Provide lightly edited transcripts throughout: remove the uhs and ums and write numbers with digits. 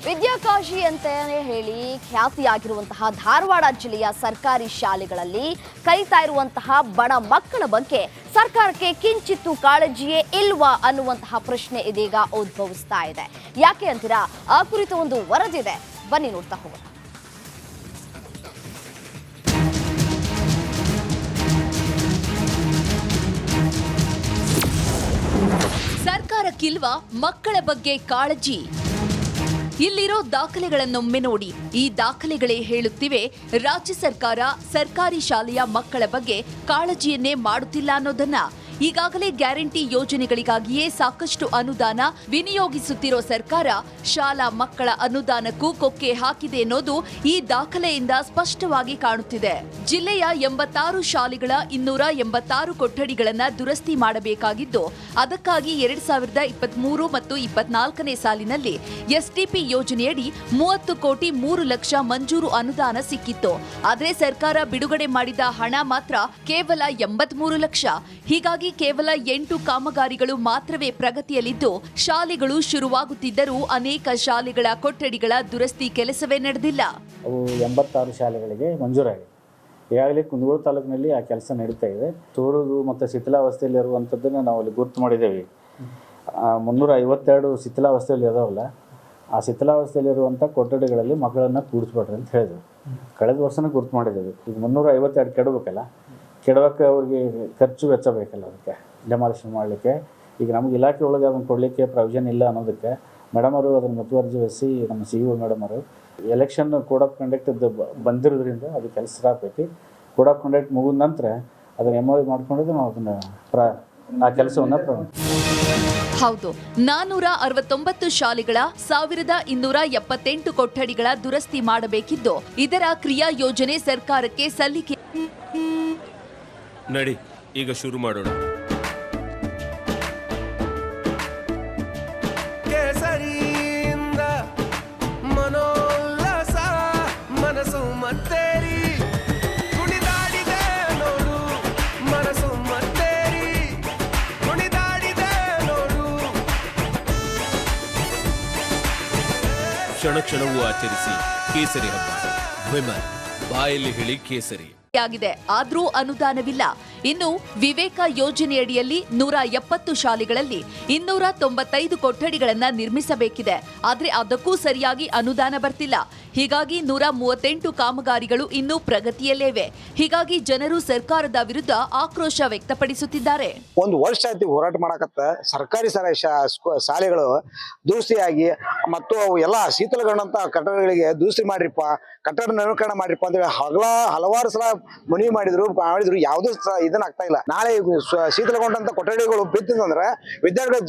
ವಿದ್ಯಾಕಾಶಿ ಅಂತಾನೆ ಹೇಳಿ ಖ್ಯಾತಿಯಾಗಿರುವಂತಹ ಧಾರವಾಡ ಜಿಲ್ಲೆಯ ಸರ್ಕಾರಿ ಶಾಲೆಗಳಲ್ಲಿ ಕಲಿತಾ ಇರುವಂತಹ ಬಡ ಮಕ್ಕಳ ಬಗ್ಗೆ ಸರ್ಕಾರಕ್ಕೆ ಕಿಂಚಿತ್ತು ಕಾಳಜಿಯೇ ಇಲ್ವಾ ಅನ್ನುವಂತಹ ಪ್ರಶ್ನೆ ಇದೀಗ ಉದ್ಭವಿಸ್ತಾ ಇದೆ. ಯಾಕೆ ಅಂತೀರಾ? ಆ ಕುರಿತು ಒಂದು ವರದಿದೆ, ಬನ್ನಿ ನೋಡ್ತಾ ಹೋಗೋಣ. ಸರ್ಕಾರಕ್ಕಿಲ್ವಾ ಮಕ್ಕಳ ಬಗ್ಗೆ ಕಾಳಜಿ? ಇಲ್ಲಿರೋ ದಾಖಲೆಗಳನ್ನೊಮ್ಮೆ ನೋಡಿ. ಈ ದಾಖಲೆಗಳೇ ಹೇಳುತ್ತಿವೆ ರಾಜ್ಯ ಸರ್ಕಾರ ಸರ್ಕಾರಿ ಶಾಲೆಯ ಮಕ್ಕಳ ಬಗ್ಗೆ ಕಾಳಜಿಯನ್ನೇ ಮಾಡುತ್ತಿಲ್ಲ ಅನ್ನೋದನ್ನ. ಈಗಾಗಲೇ ಗ್ಯಾರಂಟಿ ಯೋಜನೆಗಳಿಗಾಗಿಯೇ ಸಾಕಷ್ಟು ಅನುದಾನ ವಿನಿಯೋಗಿಸುತ್ತಿರೋ ಸರ್ಕಾರ ಶಾಲಾ ಮಕ್ಕಳ ಅನುದಾನಕ್ಕೂ ಕೊಕ್ಕೆ ಹಾಕಿದೆ ಅನ್ನೋದು ಈ ದಾಖಲೆಯಿಂದ ಸ್ಪಷ್ಟವಾಗಿ ಕಾಣುತ್ತಿದೆ. ಜಿಲ್ಲೆಯ 86 ಶಾಲೆಗಳ 286 ಕೊಠಡಿಗಳನ್ನ ದುರಸ್ತಿ ಮಾಡಬೇಕಾಗಿದ್ದು, ಅದಕ್ಕಾಗಿ 2023 ಮತ್ತು 24ನೇ ಸಾಲಿನಲ್ಲಿ ಎಸ್ಟಿಪಿ ಯೋಜನೆಯಡಿ 30 ಕೋಟಿ 3 ಲಕ್ಷ ಮಂಜೂರು ಅನುದಾನ ಸಿಕ್ಕಿತ್ತು. ಆದರೆ ಸರ್ಕಾರ ಬಿಡುಗಡೆ ಮಾಡಿದ ಹಣ ಮಾತ್ರ ಕೇವಲ 83 ಲಕ್ಷ. ಹೀಗಾಗಿ ಕೇವಲ 8 ಕಾಮಗಾರಿಗಳು ಮಾತ್ರವೇ ಪ್ರಗತಿಯಲ್ಲಿದ್ದು, ಶಾಲೆಗಳು ಶುರುವಾಗುತ್ತಿದ್ದರೂ ಅನೇಕ ಶಾಲೆಗಳ ಕೊಠಡಿಗಳ ದುರಸ್ತಿ ಕೆಲಸವೇ ನಡೆದಿಲ್ಲ. ಅವು 86 ಶಾಲೆಗಳಿಗೆ ಮಂಜೂರಾಗಿದೆ. ಈಗಾಗಲೇ ಕುಂದಗೋಳ ತಾಲೂಕಿನಲ್ಲಿ ಆ ಕೆಲಸ ನಡೀತಾ ಇದೆ. ತೋರುದು ಮತ್ತು ಶಿಥಿಲಾವಸ್ಥೆಯಲ್ಲಿರುವಂಥದ್ದನ್ನು ನಾವು ಅಲ್ಲಿ ಗುರುತು ಮಾಡಿದ್ದೇವೆ. 352 ಶಿಥಿಲಾವಸ್ಥೆಯಲ್ಲಿ ಇದಾವಲ್ಲ, ಆ ಶಿಥಿಲಾವಸ್ಥೆಯಲ್ಲಿರುವಂಥ ಕೊಠಡಿಗಳಲ್ಲಿ ಮಕ್ಕಳನ್ನು ಕೂಡಿಸ್ಬೇಡ್ರಿ ಅಂತ ಹೇಳಿದ್ರು. ಕಳೆದ ವರ್ಷನೇ ಗುರುತು ಮಾಡಿದ್ದೇವೆ. ಈಗ 352 ಕೆಡಬೇಕಲ್ಲ, ಕೆಡವಕ್ಕೆ ಅವ್ರಿಗೆ ಖರ್ಚು ವೆಚ್ಚ ಬೇಕಲ್ಲ, ಅದಕ್ಕೆ ಡೆಮಾಲಿಷನ್ ಮಾಡಲಿಕ್ಕೆ. ಈಗ ನಮ್ಗೆ ಇಲಾಖೆ ಒಳಗೆ ಅದನ್ನು ಕೊಡಲಿಕ್ಕೆ ಪ್ರಾವಿಷನ್ ಇಲ್ಲ ಅನ್ನೋದಕ್ಕೆ ಮೇಡಮ್ ಅವರು ಅದನ್ನು ಮುತುವರ್ಜಿ ವಹಿಸಿ ನಮ್ಮ CEO ಮೇಡಮ್ ಅವರು ಎಲೆಕ್ಷನ್ ಕೋಡ್ ಆಫ್ ಕಂಡಕ್ಟ್ ಬಂದಿರೋದ್ರಿಂದ ಅದು ಕೆಲಸ ಸ್ಟಾಪ್ ಐತಿ. ಕೋಡ್ ಆಫ್ ಕಂಡಕ್ಟ್ ಮುಗಿದ ನಂತರ ಅದನ್ನು MOU ಮಾಡ್ಕೊಂಡಿದ್ದು ನಾವು ಅದನ್ನು ಆ ಕೆಲಸವನ್ನು ಹೌದು, 469 ಶಾಲೆಗಳ 1278 ಕೊಠಡಿಗಳ ದುರಸ್ತಿ ಮಾಡಬೇಕಿದ್ದು, ಇದರ ಕ್ರಿಯಾ ಯೋಜನೆ ಸರ್ಕಾರಕ್ಕೆ ಸಲ್ಲಿಕೆ. ನಡಿ ಈಗ ಶುರು ಮಾಡೋಣ. ಕೇಸರಿಯಿಂದ ಮನೋಲ್ಲಾಸ ಮನಸ್ಸು ಮತ್ತೇರಿ ಕುಣಿದಾಡಿದೆ ನೋಡು, ಮನಸ್ಸು ಮತ್ತೇರಿ ಕುಣಿದಾಡಿದೆ ನೋಡು. ಕ್ಷಣ ಕ್ಷಣವೂ ಆಚರಿಸಿ ಕೇಸರಿ ಹಬ್ಬ. ವಿಮಲ್ ಬಾಯಲ್ಲಿ ಹೇಳಿ ಕೇಸರಿ ಆಗಿದೆ. ಆದ್ರೂ ಅನುದಾನವಿಲ್ಲ. ಇನ್ನು ವಿವೇಕ ಯೋಜನೆಯಡಿಯಲ್ಲಿ 170 ಶಾಲೆಗಳಲ್ಲಿ 295 ಕೊಠಡಿಗಳನ್ನ ನಿರ್ಮಿಸಬೇಕಿದೆ. ಆದ್ರೆ ಅದಕ್ಕೂ ಸರಿಯಾಗಿ ಅನುದಾನ ಬರ್ತಿಲ್ಲ. ಹೀಗಾಗಿ 138 ಕಾಮಗಾರಿಗಳು ಇನ್ನೂ ಪ್ರಗತಿಯಲ್ಲೇ ಇವೆ. ಹೀಗಾಗಿ ಜನರು ಸರ್ಕಾರದ ವಿರುದ್ಧ ಆಕ್ರೋಶ ವ್ಯಕ್ತಪಡಿಸುತ್ತಿದ್ದಾರೆ. ಒಂದು ವರ್ಷ ಆಯ್ತು ಹೋರಾಟ ಮಾಡಕತ್ತ. ಸರ್ಕಾರಿ ಶಾಲೆಗಳು ದುರಸ್ತಿಯಾಗಿ ಮತ್ತು ಅವು ಎಲ್ಲ ಶೀತಲಗೊಂಡಂತ ಕಟ್ಟಡಗಳಿಗೆ ದುರಸ್ತಿ ಮಾಡ್ರಿಪ್ಪ, ಕಟ್ಟಡ ನವೀಕರಣ ಮಾಡ್ರಿಪ್ಪ ಅಂತ ಹಲವಾರು ಸಲ ಮನವಿ ಮಾಡಿದ್ರು. ಯಾವುದೂ ಇದನ್ನ ಆಗ್ತಾ ಇಲ್ಲ. ನಾಳೆ ಶೀತಲಗೊಂಡಂತ ಕೊಠಡಿಗಳು ಬಿತ್ತಿದಂದ್ರೆ ವಿದ್ಯಾರ್ಥಿಗಳ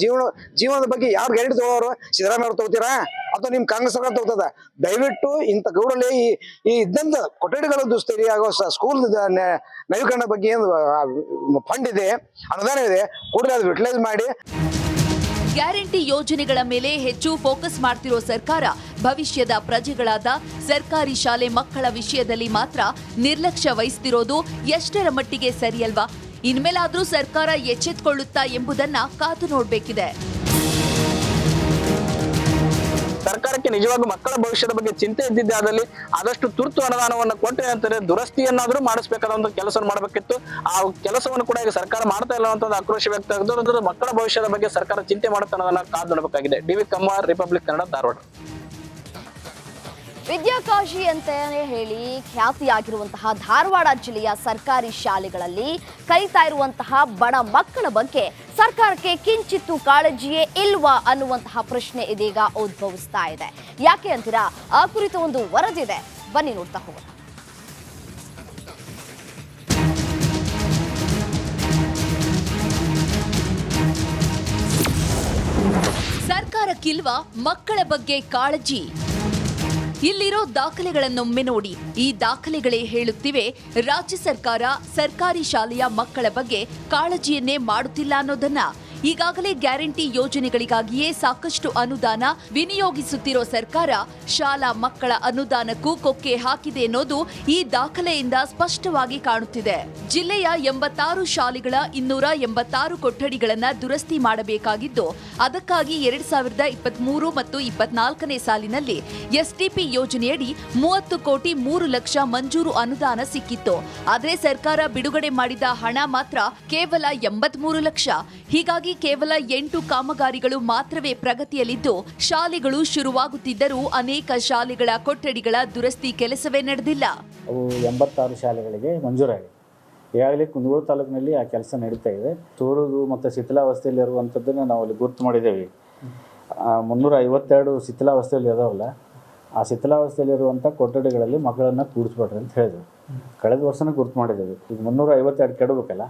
ಜೀವನದ ಬಗ್ಗೆ ಯಾರು ಗ್ಯಾರಂಟಿ ತಗೋರು? ಸಿದ್ದರಾಮಯ್ಯ ಅವ್ರು ತಗೋತೀರಾ ಅಥವಾ ನಿಮ್ ಕಾಂಗ್ರೆಸ್ ಸರ್ಕಾರ ತಗೋತದ? ದಯವಿಟ್ಟು ಇಂಥ ಗೌಡಲ್ಲಿ ಈ ಇದ್ದಂತ ಕೊಠಡಿಗಳ ದುಸ್ತರಿ ಆಗೋ ಸ್ಕೂಲ್ ನವೀಕರಣ ಬಗ್ಗೆ ಏನು ಫಂಡ್ ಇದೆ, ಅನುದಾನ ಇದೆ, ಕೂಡಲೇ ಅದು ಯುಟಿಲೈಸ್ ಮಾಡಿ. ಗ್ಯಾರಂಟಿ ಯೋಜನೆಗಳ ಮೇಲೆ ಹೆಚ್ಚು ಫೋಕಸ್ ಮಾಡ್ತಿರೋ ಸರ್ಕಾರ ಭವಿಷ್ಯದ ಪ್ರಜೆಗಳಾದ ಸರ್ಕಾರಿ ಶಾಲೆ ಮಕ್ಕಳ ವಿಷಯದಲ್ಲಿ ಮಾತ್ರ ನಿರ್ಲಕ್ಷ್ಯ ವಹಿಸ್ತಿರೋದು ಎಷ್ಟರ ಮಟ್ಟಿಗೆ ಸರಿಯಲ್ವಾ? ಇನ್ಮೇಲಾದ್ರೂ ಸರ್ಕಾರ ಎಚ್ಚೆತ್ತುಕೊಳ್ಳುತ್ತಾ ಎಂಬುದನ್ನ ಕಾದು ನೋಡ್ಬೇಕಿದೆ. ಸರ್ಕಾರಕ್ಕೆ ನಿಜವಾಗೂ ಮಕ್ಕಳ ಭವಿಷ್ಯದ ಬಗ್ಗೆ ಚಿಂತೆ ಇದ್ದಿದ್ದೆ ಆದಲ್ಲಿ ಆದಷ್ಟು ತುರ್ತು ಅನುದಾನವನ್ನು ಕೊಟ್ಟರೆ ಅಂತಾರೆ ದುರಸ್ತಿಯನ್ನಾದ್ರೂ ಮಾಡಿಸಬೇಕಾದಂತ ಕೆಲಸ ಮಾಡಬೇಕಿತ್ತು. ಆ ಕೆಲಸವನ್ನು ಕೂಡ ಈಗ ಸರ್ಕಾರ ಮಾಡ್ತಾ ಇಲ್ಲ ಅಂತ ಆಕ್ರೋಶ ವ್ಯಕ್ತ ಆಗುವುದು. ಮಕ್ಕಳ ಭವಿಷ್ಯದ ಬಗ್ಗೆ ಸರ್ಕಾರ ಚಿಂತೆ ಮಾಡುತ್ತೆ ಅನ್ನೋದನ್ನ ಕಾದು ನೋಡಬೇಕಾಗಿದೆ. DV Kammar, republic Kannada, Dharwad. ವಿದ್ಯಾಕಾಶಿ ಅಂತಾನೆ ಹೇಳಿ ಖ್ಯಾತಿಯಾಗಿರುವಂತಹ ಧಾರವಾಡ ಜಿಲ್ಲೆಯ ಸರ್ಕಾರಿ ಶಾಲೆಗಳಲ್ಲಿ ಕಲಿತಾ ಇರುವಂತಹ ಬಡ ಮಕ್ಕಳ ಬಗ್ಗೆ ಸರ್ಕಾರಕ್ಕೆ ಕಿಂಚಿತ್ತು ಕಾಳಜಿಯೇ ಇಲ್ವಾ ಅನ್ನುವಂತಹ ಪ್ರಶ್ನೆ ಇದೀಗ ಉದ್ಭವಿಸ್ತಾ ಇದೆ. ಯಾಕೆ ಅಂತೀರಾ? ಆ ಕುರಿತು ಒಂದು ವರದಿದೆ, ಬನ್ನಿ ನೋಡ್ತಾ ಹೋಗೋಣ. ಸರ್ಕಾರಕ್ಕಿಲ್ವಾ ಮಕ್ಕಳ ಬಗ್ಗೆ ಕಾಳಜಿ? ಇಲ್ಲಿರೋ ದಾಖಲೆಗಳನ್ನೊಮ್ಮೆ ನೋಡಿ. ಈ ದಾಖಲೆಗಳೇ ಹೇಳುತ್ತಿವೆ ರಾಜ್ಯ ಸರ್ಕಾರ ಸರ್ಕಾರಿ ಶಾಲೆಯ ಮಕ್ಕಳ ಬಗ್ಗೆ ಕಾಳಜಿಯನ್ನೇ ಮಾಡುತ್ತಿಲ್ಲ ಅನ್ನೋದನ್ನ. ಈಗಾಗಲೇ ಗ್ಯಾರಂಟಿ ಯೋಜನೆಗಳಿಗಾಗಿಯೇ ಸಾಕಷ್ಟು ಅನುದಾನ ವಿನಿಯೋಗಿಸುತ್ತಿರೋ ಸರ್ಕಾರ ಶಾಲಾ ಮಕ್ಕಳ ಅನುದಾನಕ್ಕೂ ಕೊಕ್ಕೆ ಹಾಕಿದೆ ಅನ್ನೋದು ಈ ದಾಖಲೆಯಿಂದ ಸ್ಪಷ್ಟವಾಗಿ ಕಾಣುತ್ತಿದೆ. ಜಿಲ್ಲೆಯ 86 ಶಾಲೆಗಳ 286 ಕೊಠಡಿಗಳನ್ನು ದುರಸ್ತಿ ಮಾಡಬೇಕಾಗಿದ್ದು, ಅದಕ್ಕಾಗಿ 2023 ಮತ್ತು 24ನೇ ಸಾಲಿನಲ್ಲಿ ಎಸ್ಟಿಪಿ ಯೋಜನೆಯಡಿ 30 ಕೋಟಿ 3 ಲಕ್ಷ ಮಂಜೂರು ಅನುದಾನ ಸಿಕ್ಕಿತ್ತು. ಆದರೆ ಸರ್ಕಾರ ಬಿಡುಗಡೆ ಮಾಡಿದ ಹಣ ಮಾತ್ರ ಕೇವಲ 83 ಲಕ್ಷ. ಹೀಗಾಗಿ ಕೇವಲ 8 ಕಾಮಗಾರಿಗಳು ಮಾತ್ರವೇ ಪ್ರಗತಿಯಲ್ಲಿದ್ದು, ಶಾಲೆಗಳು ಶುರುವಾಗುತ್ತಿದ್ದರೂ ಅನೇಕ ಶಾಲೆಗಳ ಕೊಠಡಿಗಳ ದುರಸ್ತಿ ಕೆಲಸವೇ ನಡೆದಿಲ್ಲ. ಅವು 86 ಶಾಲೆಗಳಿಗೆ ಮಂಜೂರಾಗಿದೆ. ಈಗಾಗಲೇ ಕುಂದಗೋಳ ತಾಲೂಕಿನಲ್ಲಿ ಆ ಕೆಲಸ ನಡೀತಾ ಇದೆ. ಸೋರುದು ಮತ್ತು ಶಿಥಿಲಾವಸ್ಥೆಯಲ್ಲಿರುವಂಥದ್ದನ್ನು ನಾವು ಅಲ್ಲಿ ಗುರುತು ಮಾಡಿದ್ದೇವೆ. 352 ಶಿಥಿಲಾವಸ್ಥೆಯಲ್ಲಿ ಇದಾವಲ್ಲ, ಆ ಶಿಥಿಲಾವಸ್ಥೆಯಲ್ಲಿರುವಂಥ ಕೊಠಡಿಗಳಲ್ಲಿ ಮಕ್ಕಳನ್ನು ಕೂಡಿಸ್ಬೇಡ್ರಿ ಅಂತ ಹೇಳಿದ್ರು. ಕಳೆದ ವರ್ಷನೇ ಗುರುತು ಮಾಡಿದ್ದೇವೆ. ಈಗ 352 ಕೆಡಬೇಕಲ್ಲ,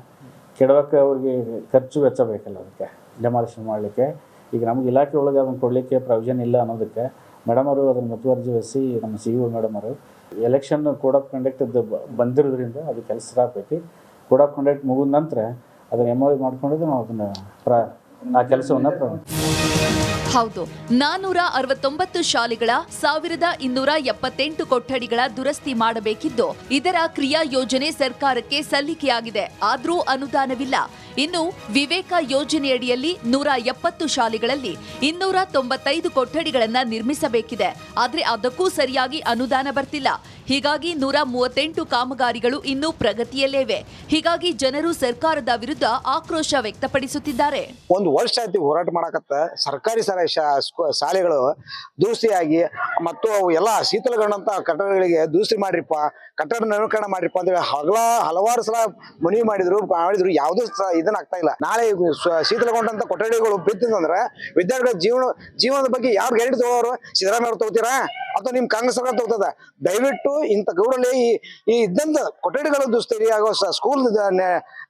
ಕೆಡವಕ್ಕೆ ಅವ್ರಿಗೆ ಖರ್ಚು ವೆಚ್ಚ ಬೇಕಲ್ಲ, ಅದಕ್ಕೆ ಡೆಮಾಲಿಷನ್ ಮಾಡಲಿಕ್ಕೆ. ಈಗ ನಮ್ಗೆ ಇಲಾಖೆ ಒಳಗೆ ಅದನ್ನು ಕೊಡಲಿಕ್ಕೆ ಪ್ರೊವಿಷನ್ ಇಲ್ಲ ಅನ್ನೋದಕ್ಕೆ ಮೇಡಮ್ ಅವರು ಅದನ್ನು ಮುತುವರ್ಜಿ ವಹಿಸಿ ನಮ್ಮ CEO ಮೇಡಮ್ ಅವರು ಎಲೆಕ್ಷನ್ ಕೋಡ್ ಆಫ್ ಕಂಡಕ್ಟ್ ಬಂದಿರೋದ್ರಿಂದ ಅದು ಕೆಲಸ ಆಗಬೇಕು. ಕೋಡ್ ಆಫ್ ಕಂಡಕ್ಟ್ ಮುಗಿದ ನಂತರ ಅದನ್ನು MOU ಮಾಡ್ಕೊಂಡಿದ್ದು ನಾವು ಅದನ್ನು ಆ ಕೆಲಸವನ್ನು ಹೌದು, 469 ಶಾಲೆಗಳ 1278 ಕೊಠಡಿಗಳ ದುರಸ್ತಿ ಮಾಡಬೇಕಿದ್ದು, ಇದರ ಕ್ರಿಯಾ ಯೋಜನೆ ಸರ್ಕಾರಕ್ಕೆ ಸಲ್ಲಿಕೆಯಾಗಿದೆ. ಆದರೂ ಅನುದಾನವಿಲ್ಲ. ಇನ್ನು ವಿವೇಕ ಯೋಜನೆಯಡಿಯಲ್ಲಿ 170 ಶಾಲೆಗಳಲ್ಲಿ 295 ಕೊಠಡಿಗಳನ್ನು ನಿರ್ಮಿಸಬೇಕಿದೆ. ಆದರೆ ಅದಕ್ಕೂ ಸರಿಯಾಗಿ ಅನುದಾನ ಬರ್ತಿಲ್ಲ. ಹೀಗಾಗಿ 138 ಕಾಮಗಾರಿಗಳು ಇನ್ನೂ ಪ್ರಗತಿಯಲ್ಲೇ. ಹೀಗಾಗಿ ಜನರು ಸರ್ಕಾರದ ವಿರುದ್ಧ ಆಕ್ರೋಶ ವ್ಯಕ್ತಪಡಿಸುತ್ತಿದ್ದಾರೆ. ಒಂದು ವರ್ಷ ಆಯ್ತು ಹೋರಾಟ ಮಾಡಕತ್ತ. ಸರ್ಕಾರಿ ಶಾಲೆಗಳು ದುರಸ್ತಿಯಾಗಿ ಮತ್ತು ಅವು ಎಲ್ಲ ಶೀತಲಗೊಂಡಂತ ಕಟ್ಟಡಗಳಿಗೆ ದುರಸ್ತಿ ಮಾಡ್ರಿಪ್ಪ, ಕಟ್ಟಡ ನವೀಕರಣ ಮಾಡ್ರಿಪ್ಪ ಅಂತ ಹಲವಾರು ಸಲ ಮನವಿ ಮಾಡಿದ್ರು. ಯಾವುದೂ ಇದನ್ನ ಆಗ್ತಾ ಇಲ್ಲ. ನಾಳೆ ಶೀತಲಗೊಂಡಂತ ಕೊಠಡಿಗಳು ಬಿತ್ತಿಂದ್ರೆ ವಿದ್ಯಾರ್ಥಿಗಳ ಜೀವನದ ಬಗ್ಗೆ ಯಾರು ಗ್ಯಾರಂಟಿ ತಗೋರು? ಸಿದ್ದರಾಮಯ್ಯ ಅವ್ರು ತಗೋತೀರಾ ಅಥವಾ ನಿಮ್ ಕಾಂಗ್ರೆಸ್ ಸರ್ಕಾರ ತಗೋತದ? ದಯವಿಟ್ಟು ಇಂಥ ಗೌಡಲ್ಲಿ ಈ ಇದ್ದಂತ ಕೊಠಡಿಗಳು ದುರಸ್ತಿ ಆಗೋ ಸ್ಕೂಲ್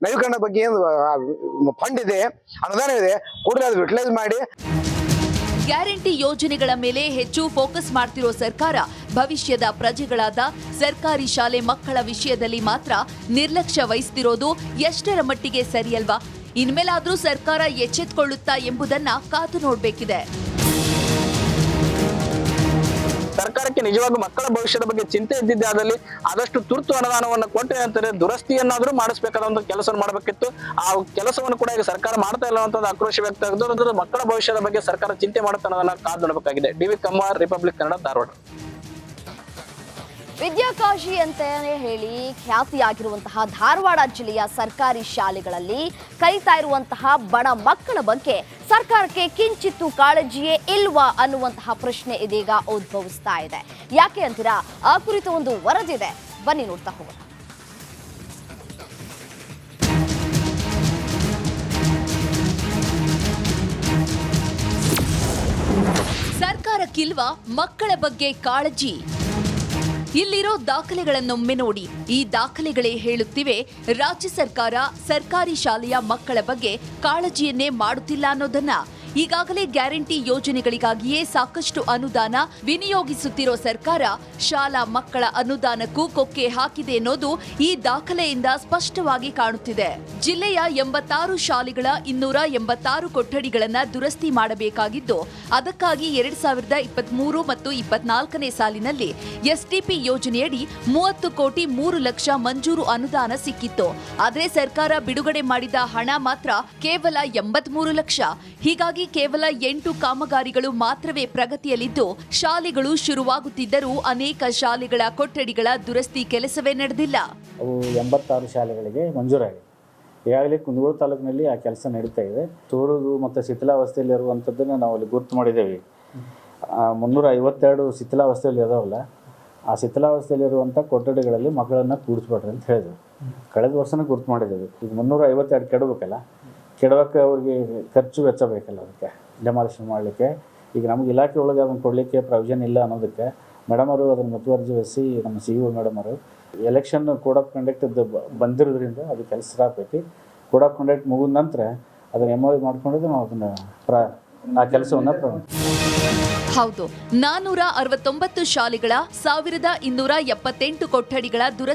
ನವೀಕರಣ ಬಗ್ಗೆ ಏನು ಫಂಡ್ ಇದೆ, ಅನುದಾನ ಇದೆ, ಕೂಡಲೇ ಅದು ಯುಟಿಲೈಸ್ ಮಾಡಿ. ಗ್ಯಾರಂಟಿ ಯೋಜನೆಗಳ ಮೇಲೆ ಹೆಚ್ಚು ಫೋಕಸ್ ಮಾಡ್ತಿರೋ ಸರ್ಕಾರ ಭವಿಷ್ಯದ ಪ್ರಜೆಗಳಾದ ಸರ್ಕಾರಿ ಶಾಲೆ ಮಕ್ಕಳ ವಿಷಯದಲ್ಲಿ ಮಾತ್ರ ನಿರ್ಲಕ್ಷ್ಯ ವಹಿಸ್ತಿರೋದು ಎಷ್ಟರ ಮಟ್ಟಿಗೆ ಸರಿಯಲ್ವಾ? ಇನ್ಮೇಲಾದ್ರೂ ಸರ್ಕಾರ ಎಚ್ಚೆತ್ತುಕೊಳ್ಳುತ್ತಾ ಎಂಬುದನ್ನ ಕಾದು ನೋಡಬೇಕಿದೆ. ಸರ್ಕಾರಕ್ಕೆ ನಿಜವಾಗೂ ಮಕ್ಕಳ ಭವಿಷ್ಯದ ಬಗ್ಗೆ ಚಿಂತೆ ಇದ್ದಿದ್ದೆ ಆದಲ್ಲಿ ಆದಷ್ಟು ತುರ್ತು ಅನುದಾನವನ್ನು ಕೊಟ್ಟೆ ಅಂತಾರೆ ದುರಸ್ತಿಯನ್ನಾದ್ರೂ ಮಾಡಿಸಬೇಕಾದ ಒಂದು ಕೆಲಸವನ್ನು ಮಾಡಬೇಕಿತ್ತು. ಆ ಕೆಲಸವನ್ನು ಕೂಡ ಈಗ ಸರ್ಕಾರ ಮಾಡ್ತಾ ಇಲ್ಲ ಅಂತ ಆಕ್ರೋಶ ವ್ಯಕ್ತ ಆಗಿದೆ. ಮಕ್ಕಳ ಭವಿಷ್ಯದ ಬಗ್ಗೆ ಸರ್ಕಾರ ಚಿಂತೆ ಮಾಡುತ್ತೆ ಅನ್ನೋದನ್ನ ಕಾದು ನೋಡಬೇಕಾಗಿದೆ. ಡಿ.ವಿ. ಕಮ್ಮಾರ್, ರಿಪಬ್ಲಿಕ್ ಕನ್ನಡ, ಧಾರವಾಡ. ವಿದ್ಯಾಕಾಶಿ ಅಂತಾನೆ ಹೇಳಿ ಖ್ಯಾತಿಯಾಗಿರುವಂತಹ ಧಾರವಾಡ ಜಿಲ್ಲೆಯ ಸರ್ಕಾರಿ ಶಾಲೆಗಳಲ್ಲಿ ಕಲಿತಾ ಇರುವಂತಹ ಬಡ ಮಕ್ಕಳ ಬಗ್ಗೆ ಸರ್ಕಾರಕ್ಕೆ ಕಿಂಚಿತ್ತು ಕಾಳಜಿಯೇ ಇಲ್ವಾ ಅನ್ನುವಂತಹ ಪ್ರಶ್ನೆ ಇದೀಗ ಉದ್ಭವಿಸ್ತಾ ಇದೆ. ಯಾಕೆ ಅಂತೀರಾ? ಆ ಕುರಿತು ಒಂದು ವರದಿದೆ, ಬನ್ನಿ ನೋಡ್ತಾ ಹೋಗೋಣ. ಸರ್ಕಾರಕ್ಕಿಲ್ವಾ ಮಕ್ಕಳ ಬಗ್ಗೆ ಕಾಳಜಿ? ಇಲ್ಲಿರೋ ದಾಖಲೆಗಳನ್ನೊಮ್ಮೆ ನೋಡಿ. ಈ ದಾಖಲೆಗಳೇ ಹೇಳುತ್ತಿವೆ ರಾಜ್ಯ ಸರ್ಕಾರ ಸರ್ಕಾರಿ ಶಾಲೆಯ ಮಕ್ಕಳ ಬಗ್ಗೆ ಕಾಳಜಿಯನ್ನೇ ಮಾಡುತ್ತಿಲ್ಲ ಅನ್ನೋದನ್ನ. ಈಗಾಗಲೇ ಗ್ಯಾರಂಟಿ ಯೋಜನೆಗಳಿಗಾಗಿಯೇ ಸಾಕಷ್ಟು ಅನುದಾನ ವಿನಿಯೋಗಿಸುತ್ತಿರೋ ಸರ್ಕಾರ ಶಾಲಾ ಮಕ್ಕಳ ಅನುದಾನಕ್ಕೂ ಕೊಕ್ಕೆ ಹಾಕಿದೆ ಅನ್ನೋದು ಈ ದಾಖಲೆಯಿಂದ ಸ್ಪಷ್ಟವಾಗಿ ಕಾಣುತ್ತಿದೆ. ಜಿಲ್ಲೆಯ 86 ಶಾಲೆಗಳ 286 ಕೊಠಡಿಗಳನ್ನು ದುರಸ್ತಿ ಮಾಡಬೇಕಾಗಿದ್ದು, ಅದಕ್ಕಾಗಿ 2023 ಮತ್ತು 24ನೇ ಸಾಲಿನಲ್ಲಿ ಎಸ್ಟಿಪಿ ಯೋಜನೆಯಡಿ 30 ಕೋಟಿ 3 ಲಕ್ಷ ಮಂಜೂರು ಅನುದಾನ ಸಿಕ್ಕಿತ್ತು. ಆದರೆ ಸರ್ಕಾರ ಬಿಡುಗಡೆ ಮಾಡಿದ ಹಣ ಮಾತ್ರ ಕೇವಲ 83 ಲಕ್ಷ. ಹೀಗಾಗಿ ಕೇವಲ 8 ಕಾಮಗಾರಿಗಳು ಮಾತ್ರವೇ ಪ್ರಗತಿಯಲ್ಲಿದ್ದು, ಶಾಲೆಗಳು ಶುರುವಾಗುತ್ತಿದ್ದರೂ ಅನೇಕ ಶಾಲೆಗಳ ಕೊಠಡಿಗಳ ದುರಸ್ತಿ ಕೆಲಸವೇ ನಡೆದಿಲ್ಲ. ಅವು 86 ಶಾಲೆಗಳಿಗೆ ಮಂಜೂರಾಗಿದೆ. ಈಗಾಗಲೇ ಕುಂದಗೋಳ ತಾಲೂಕಿನಲ್ಲಿ ಆ ಕೆಲಸ ನಡೀತಾ ಇದೆ. ಸೋರುದು ಮತ್ತು ಶಿಥಿಲಾವಸ್ಥೆಯಲ್ಲಿರುವಂಥದ್ದನ್ನು ನಾವು ಅಲ್ಲಿ ಗುರುತು ಮಾಡಿದ್ದೇವೆ. 352 ಶಿಥಿಲಾವಸ್ಥೆಯಲ್ಲಿ ಇದಾವಲ್ಲ, ಆ ಶಿಥಿಲಾವಸ್ಥೆಯಲ್ಲಿರುವಂಥ ಕೊಠಡಿಗಳಲ್ಲಿ ಮಕ್ಕಳನ್ನು ಕೂಡಿಸ್ಬೇಡ್ರಿ ಅಂತ ಹೇಳಿದ್ರು. ಕಳೆದ ವರ್ಷನೇ ಗುರುತು ಮಾಡಿದ್ದೇವೆ. ಈಗ 352 ಕೆಡಬೇಕಲ್ಲ, ಕೆಡವಕ್ಕೆ ಅವ್ರಿಗೆ ಖರ್ಚು ವೆಚ್ಚ ಬೇಕಲ್ಲ, ಅದಕ್ಕೆ ಡೆಮಾಲಿಷನ್ ಮಾಡಲಿಕ್ಕೆ. ಈಗ ನಮ್ಗೆ ಇಲಾಖೆ ಒಳಗೆ ಅದನ್ನು ಕೊಡಲಿಕ್ಕೆ ಪ್ರೊವಿಷನ್ ಇಲ್ಲ ಅನ್ನೋದಕ್ಕೆ ಮೇಡಮ್ ಅವರು ಅದನ್ನು ಮುತುವರ್ಜಿ ವಹಿಸಿ ನಮ್ಮ CEO ಮೇಡಮ್ ಅವರು ಎಲೆಕ್ಷನ್ ಕೋಡ್ ಆಫ್ ಕಂಡಕ್ಟ್ ಬಂದಿರೋದ್ರಿಂದ ಅದು ಕೆಲಸ ಆಗಬೇಕು. ಕೋಡ್ ಆಫ್ ಕಂಡಕ್ಟ್ ಮುಗಿದ ನಂತರ ಅದನ್ನು MOU ಮಾಡ್ಕೊಂಡಿದ್ದು ನಾವು ಅದನ್ನು ಆ ಕೆಲಸವನ್ನು ಹೌದು, 469 ಶಾಲೆಗಳ 1278 ಕೊಠಡಿಗಳ ದುರಸ್ತಿ